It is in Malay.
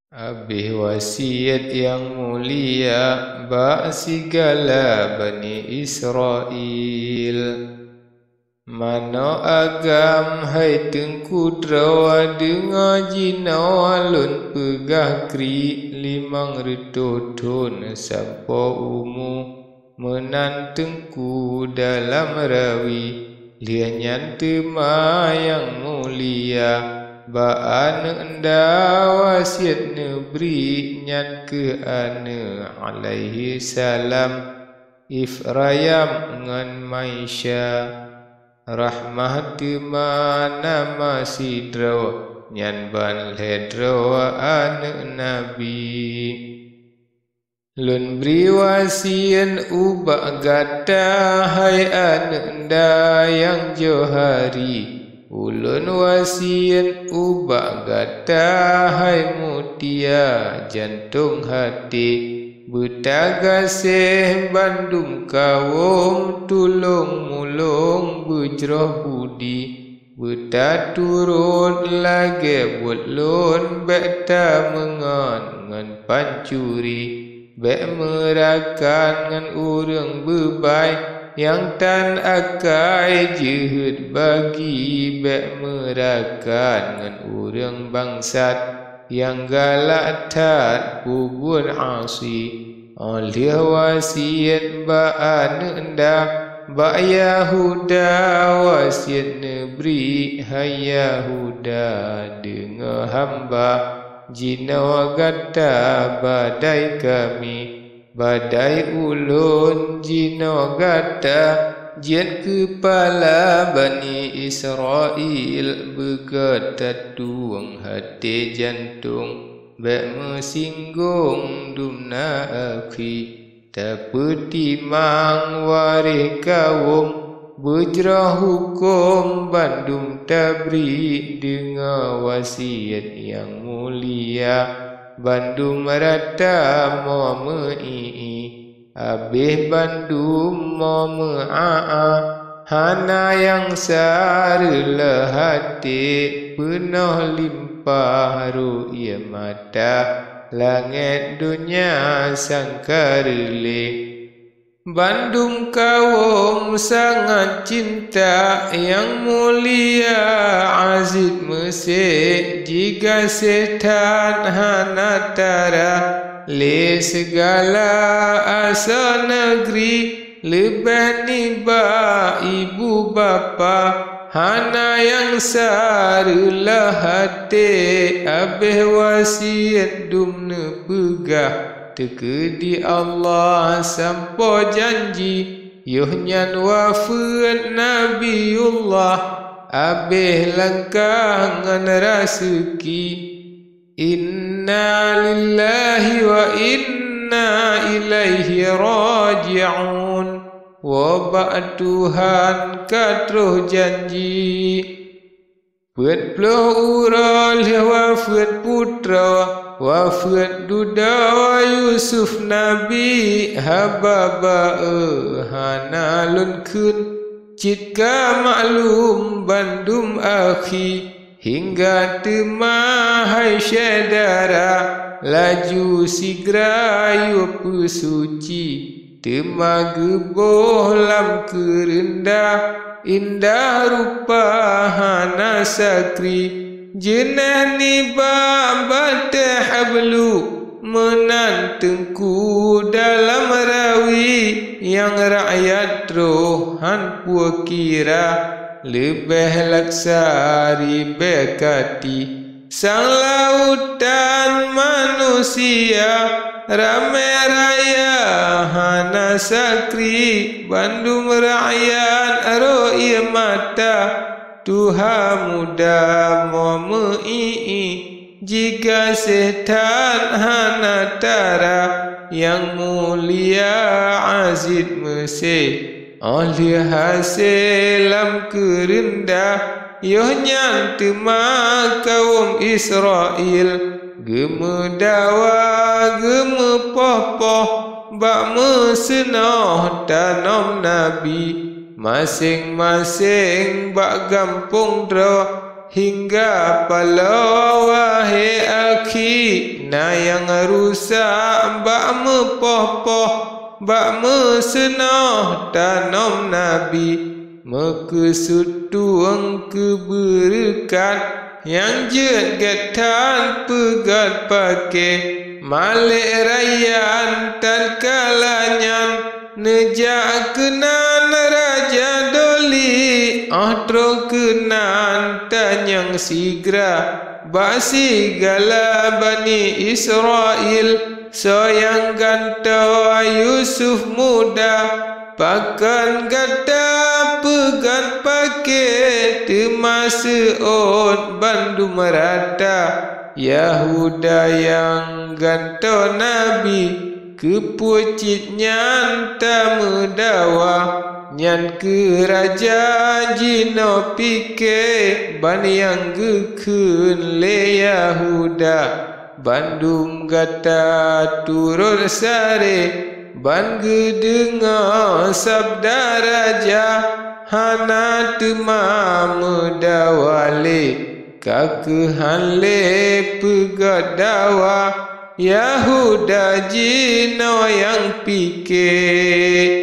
Habis wasiat yang mulia bak segala Bani Israel. Mano agam hai tengku drawa dengar jino alun pegah kri 500 ton sampo umu menantengku dalam rawi lianyan tema yang mulia. Ba'an enda wasiat neberi nyan ke ana alaihi salam Ifrayam ngan Maisha rahmah di mana masih draw nyan ban ledro ana nabi. Lun beri wasian ubak gata hai anda yang johari. Ulun wasian ubak gata hai mutia jantung hati. Betagaseh bandung kawum tulung mulung bujroh budi. Beta turun lagi buat lun beta mengan ngan pancuri. Bek merakan ngan urang bebai yang tan akai jehud bagi. Bek merakan ngan urang bangsat yang galak tat bubun asi. Oleh wasiat ba'an enda bak Yahuda wasiat neberi hai Yahuda dengar hamba jina gata badai kami. Badai ulun jina gata jiat kepala Bani Israel berkata tuang hati jantung. Bek mesinggung dumna akhi tak petimang warih kawum berjerah hukum bandum tabri dengar wasiat yang mulia. Bandum rata mo mei habis bandum mo meaa hana yang sarela hati penuh limpah ru'ya mata langit dunia sangkarele. Bandung kawum sangat cinta yang mulia Aziz Mesir jika setan hana tara le segala asa negeri. Lebih niba ibu bapa hana yang sarela hati habis wasiat dumne pegah. Tekedi Allah sampo janji yuhnyan wafat Nabiullah abih langkah ngan rasuki. Inna lillahi wa inna ilaihi raji'un. Wabak Tuhan katruh janji buat puluh ural wafat putra wafat duda Yusuf Nabi hababa hana lun kun citka maklum bandum akhi hingga temahai syedara laju sigra yu pesuci temageboh lam kerendah indah rupa hana sakri. Jenah ni bambata hablu menantengku dalam rawi yang rakyat rohan puakira lebih laksari bekati. Sang lautan manusia ramai raya hana sakri bandung rakyat ro'i mata. Tuhan muda mo mei jika setan hana tara yang mulia Aziz Mesir. Oleh hasil lam kerendah yohnyan tema kaum Israel gemedawa gemepoh-poh bak mesenah tanam Nabi. Masing-masing bak gampung draw hingga pala wahai akhi na yang rusak bak mepoh-poh bak mesenah tanam Nabi mekesutuang keberkat yang jet gatan pegat pakai malik rayan tan kalanyan nejak kenan raja doli atro kenan tanyang sigra basi gala Bani Israel soyang ganta Yusuf muda pakan gata pegat pakai temasa ot bandu merata Yahuda yang ganta Nabi kepucit nyan tamudawa nyan ke raja jino pike ban yang gekun le Yahuda bandum gata turun sare ban gedenga sabda raja hana tema mudawale kakehan le pegadawa Yahuda jino yang pikir